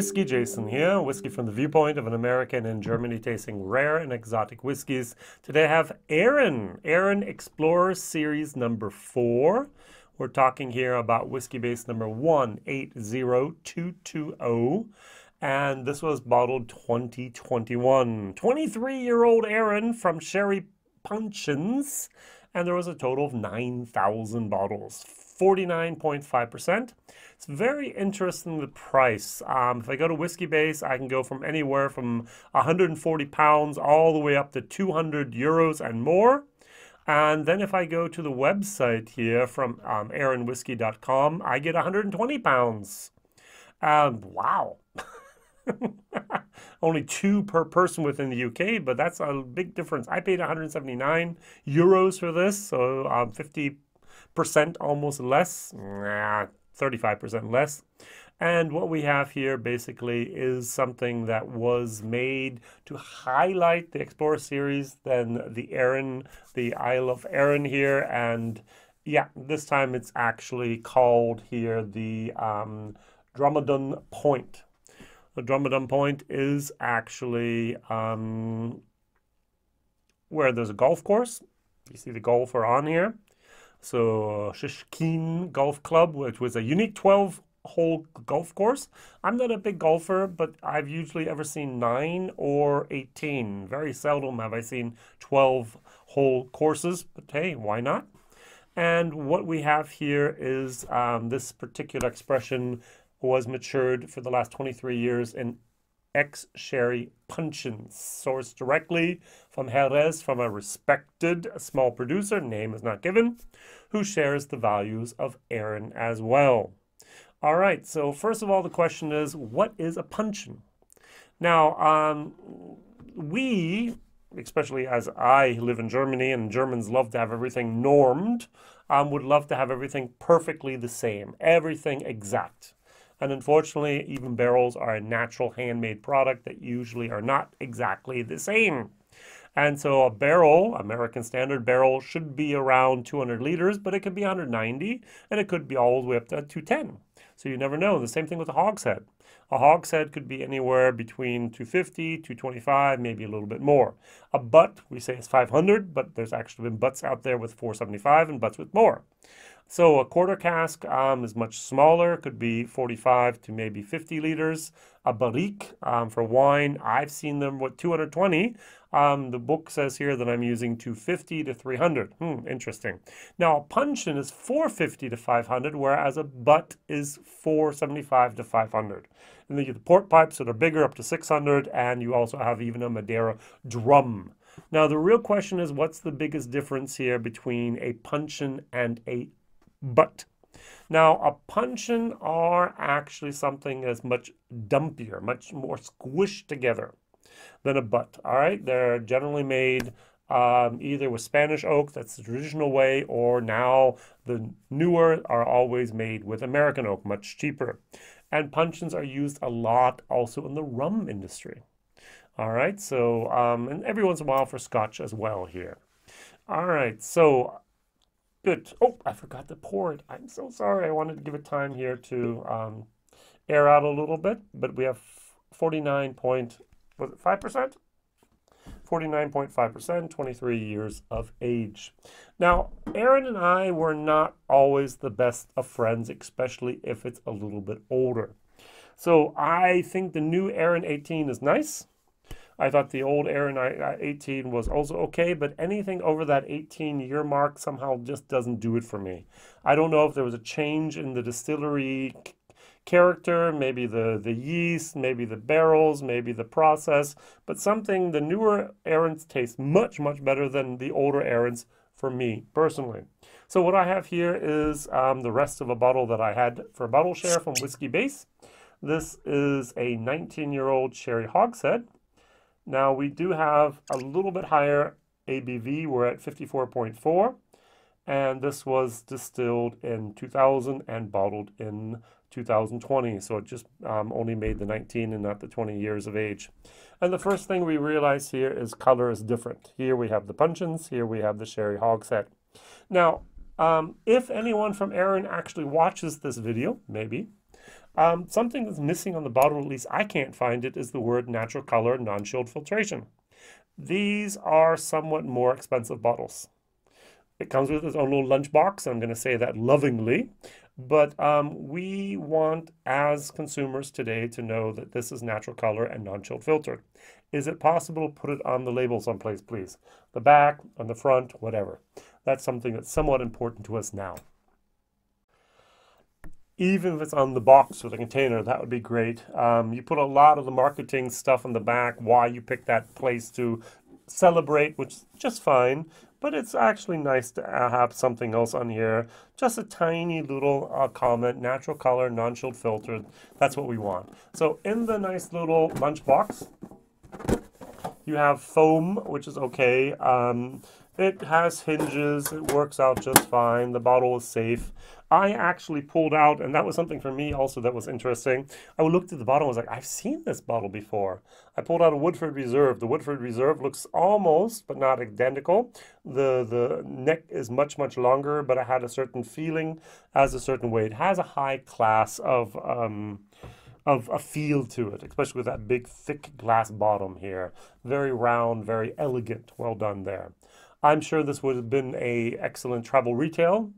WhiskyJason here, whiskey from the viewpoint of an American in Germany tasting rare and exotic whiskeys. Today I have Arran Explorer Series number 4. We're talking here about Whiskybase number 180220. And this was bottled 2021. 23-year-old Arran from Sherry Puncheon. And there was a total of 9,000 bottles, 49.5%. It's very interesting, the price. If I go to Whiskybase, I can go from anywhere from 140 pounds all the way up to 200 euros and more. And then if I go to the website here from arranwhiskey.com, I get 120 pounds. Wow. Only 2 per person within the UK, but that's a big difference. I paid 179 euros for this, so 50% almost less, 35% less. And what we have here basically is something that was made to highlight the Explorer series, then the Arran, the Isle of Arran here, and yeah, this time it's actually called here the Drumadoon Point. The Drumadoon Point is actually where there's a golf course. You see the golfer on here. So Shishkin Golf Club, which was a unique 12-hole golf course. I'm not a big golfer, but I've usually ever seen 9 or 18. Very seldom have I seen 12-hole courses, but hey, why not? And what we have here is this particular expression was matured for the last 23 years in ex-sherry Puncheon, sourced directly from Jerez, from a respected small producer, name is not given, who shares the values of Arran as well. All right, so first of all, the question is, what is a Puncheon? Now, we, especially as I live in Germany, and Germans love to have everything normed, would love to have everything perfectly the same, everything exact. And unfortunately, even barrels are a natural handmade product that usually are not exactly the same. And so a barrel, American standard barrel, should be around 200 liters, but it could be 190, and it could be all the way up to 210. So you never know. The same thing with a hogshead. A hogshead could be anywhere between 250, 225, maybe a little bit more. A butt, we say is 500, but there's actually been butts out there with 475 and butts with more. So a quarter cask is much smaller, could be 45 to maybe 50 liters. A barrique for wine, I've seen them with 220. The book says here that I'm using 250 to 300. Interesting. Now a puncheon is 450 to 500, whereas a butt is 475 to 500. And then you get the port pipes that are bigger, up to 600, and you also have even a Madeira drum. Now the real question is, what's the biggest difference here between a puncheon and a butt? Now, a puncheon are actually something that's much dumpier, much more squished together than a butt. All right, they're generally made either with Spanish oak, that's the traditional way, or now the newer are always made with American oak, much cheaper. And puncheons are used a lot also in the rum industry. All right, so and every once in a while for Scotch as well here. All right, so good. Oh, I forgot to pour it. I'm so sorry. I wanted to give it time here to air out a little bit, but we have 49.5%? 49.5%, 23 years of age. Now, Arran and I were not always the best of friends, especially if it's a little bit older. So I think the new Arran 18 is nice. I thought the old Arran 18 was also okay, but anything over that 18-year mark somehow just doesn't do it for me. I don't know if there was a change in the distillery character, maybe the yeast, maybe the barrels, maybe the process, but something, the newer Arrans taste much, much better than the older Arrans for me personally. So what I have here is the rest of a bottle that I had for a bottle share from Whiskybase. This is a 19-year-old sherry hogshead. Now we do have a little bit higher ABV. We're at 54.4, and this was distilled in 2000 and bottled in 2020. So it just only made the 19 and not the 20 years of age. And the first thing we realize here is color is different. Here we have the puncheons, here we have the sherry hogshead. Now, if anyone from Arran actually watches this video, maybe, Something that's missing on the bottle, at least I can't find it, is the word natural color non-chilled filtration. These are somewhat more expensive bottles. It comes with its own little lunchbox. I'm going to say that lovingly. But we want, as consumers today, to know that this is natural color and non-chilled filtered. Is it possible to put it on the label someplace, please? The back, on the front, whatever. That's something that's somewhat important to us now. Even if it's on the box or the container, that would be great. You put a lot of the marketing stuff on the back, why you picked that place to celebrate, which is just fine. But it's actually nice to have something else on here. Just a tiny little comment, natural color, non-chilled filtered. That's what we want. So in the nice little lunchbox, you have foam, which is okay. It has hinges. It works out just fine. The bottle is safe. I actually pulled out, and that was something for me also that was interesting. I looked at the bottle and was like, I've seen this bottle before. I pulled out a Woodford Reserve. The Woodford Reserve looks almost, but not identical. The neck is much, much longer, but it had a certain feeling, has a certain weight. It has a high class of a feel to it, especially with that big, thick glass bottom here. Very round, very elegant. Well done there. I'm sure this would have been an excellent travel retail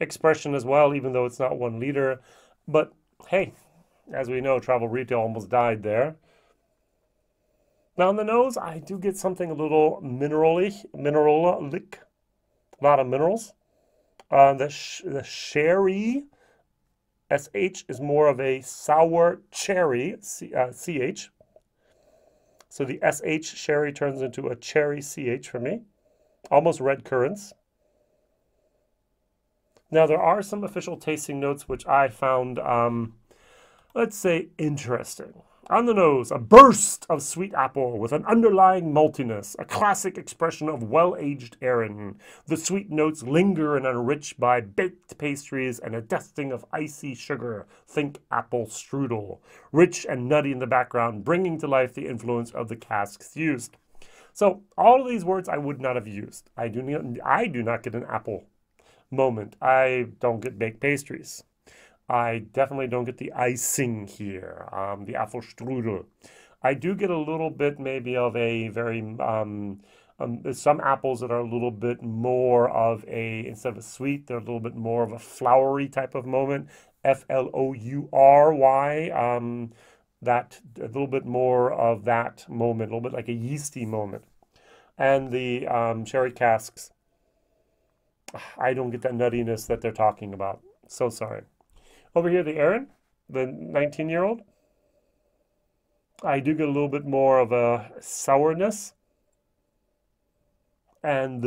expression as well, even though it's not 1 liter. But hey, as we know, travel retail almost died there. Now on the nose, I do get something a little mineralic, a lot of minerals. The sherry, SH, is more of a sour cherry, CH. So the SH sherry turns into a cherry CH for me. Almost red currants. Now there are some official tasting notes which I found, let's say, interesting. On the nose, a burst of sweet apple with an underlying maltiness, a classic expression of well-aged Arran. The sweet notes linger and are enriched by baked pastries and a dusting of icy sugar. Think apple strudel. Rich and nutty in the background, bringing to life the influence of the casks used. So all of these words I would not have used. I do not get an apple moment. I don't get baked pastries. I definitely don't get the icing here, the Apfelstrudel. I do get a little bit maybe of a very, some apples that are a little bit more of a, instead of a sweet, they're a little bit more of a flowery type of moment. Floury, that, a little bit more of that moment, a little bit like a yeasty moment. And the sherry casks, I don't get that nuttiness that they're talking about. So sorry. Over here, the Arran, the 19-year-old, I do get a little bit more of a sourness. And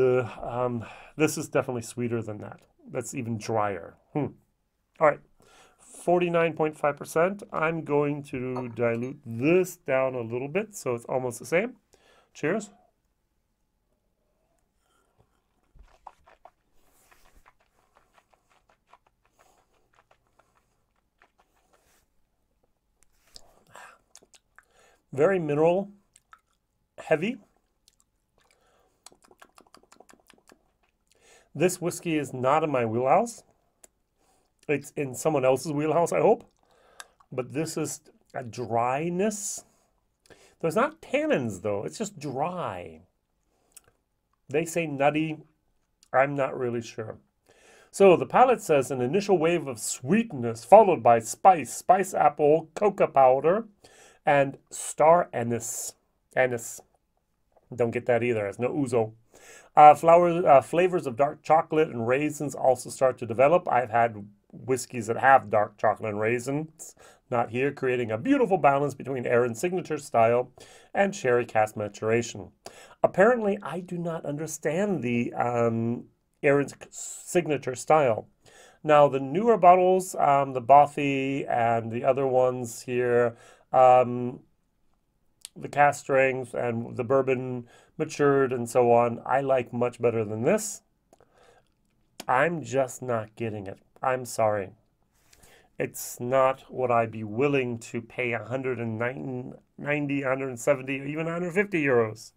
this is definitely sweeter than that. That's even drier. All right, 49.5%. I'm going to dilute this down a little bit so it's almost the same. Cheers. Very mineral, heavy. This whiskey is not in my wheelhouse. It's in someone else's wheelhouse, I hope. But this is a dryness. There's not tannins, though. It's just dry. They say nutty. I'm not really sure. So the palate says an initial wave of sweetness followed by spice apple, cocoa powder, and star anise. Anise. Don't get that either. It's no ouzo. Flavors of dark chocolate and raisins also start to develop. I've had whiskeys that have dark chocolate and raisins, not here, creating a beautiful balance between Arran's signature style and sherry cask maturation. Apparently, I do not understand the Arran's signature style. Now, the newer bottles, the Bothy and the other ones here, the cask strength and the bourbon matured and so on, I like much better than this. I'm just not getting it. I'm sorry. It's not what I'd be willing to pay 190, 170, even 150 euros.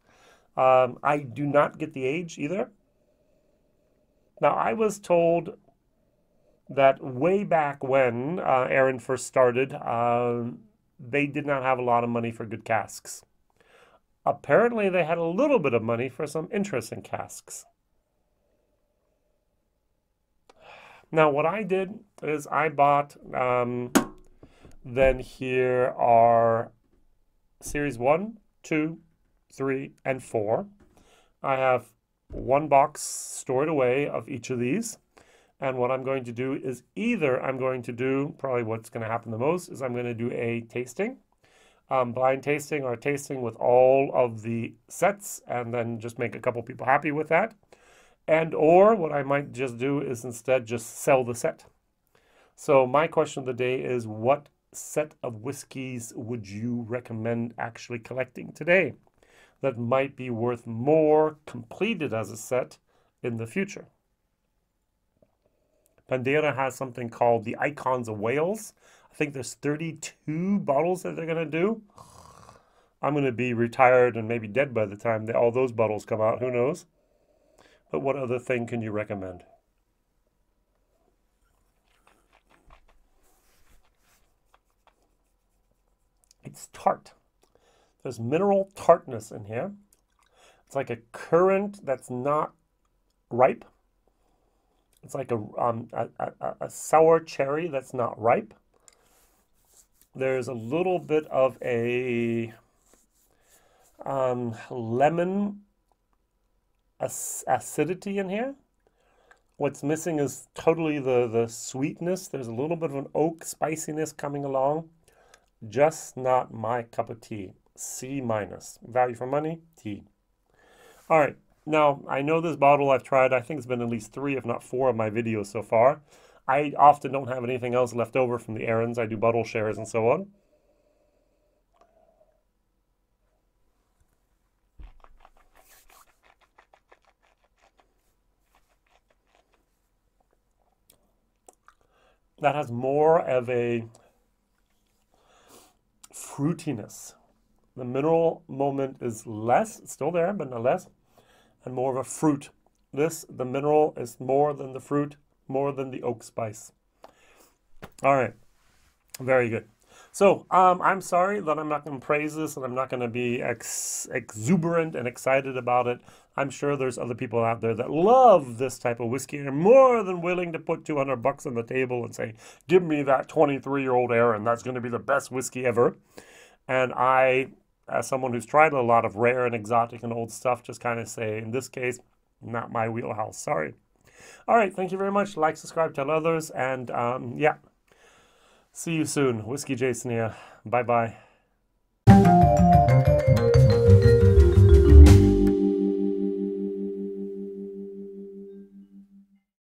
I do not get the age either. Now, I was told that way back when Arran first started, they did not have a lot of money for good casks. Apparently, they had a little bit of money for some interesting casks. Now, what I did is I bought, then here are series 1, 2, 3, and 4. I have one box stored away of each of these. And what I'm going to do is either I'm going to do, probably what's going to happen the most, is I'm going to do a tasting, blind tasting or tasting with all of the sets, and then just make a couple people happy with that. And or what I might just do is instead just sell the set. So my question of the day is, what set of whiskeys would you recommend actually collecting today that might be worth more completed as a set in the future? Pandera has something called the Icons of Wales. I think there's 32 bottles that they're going to do. I'm going to be retired and maybe dead by the time all those bottles come out. Who knows? But what other thing can you recommend? It's tart. There's mineral tartness in here. It's like a currant that's not ripe. It's like a sour cherry that's not ripe. There's a little bit of a lemon acidity in here. What's missing is totally the sweetness. There's a little bit of an oak spiciness coming along. Just not my cup of tea. C-. Value for money, T. All right. Now, I know this bottle I've tried. I think it's been at least 3, if not 4 of my videos so far. I often don't have anything else left over from the Arrans. I do bottle shares and so on. That has more of a fruitiness. The mineral moment is less, it's still there, but not less, and more of a fruit. The mineral is more than the fruit, more than the oak spice. All right, very good. So I'm sorry that I'm not going to praise this and I'm not going to be exuberant and excited about it. I'm sure there's other people out there that love this type of whiskey and are more than willing to put $200 on the table and say, give me that 23-year-old Arran. That's going to be the best whiskey ever. And I, as someone who's tried a lot of rare and exotic and old stuff, just kind of say, in this case, not my wheelhouse. Sorry. All right. Thank you very much. Like, subscribe, tell others. And yeah, see you soon. Whiskey Jason here. Bye-bye.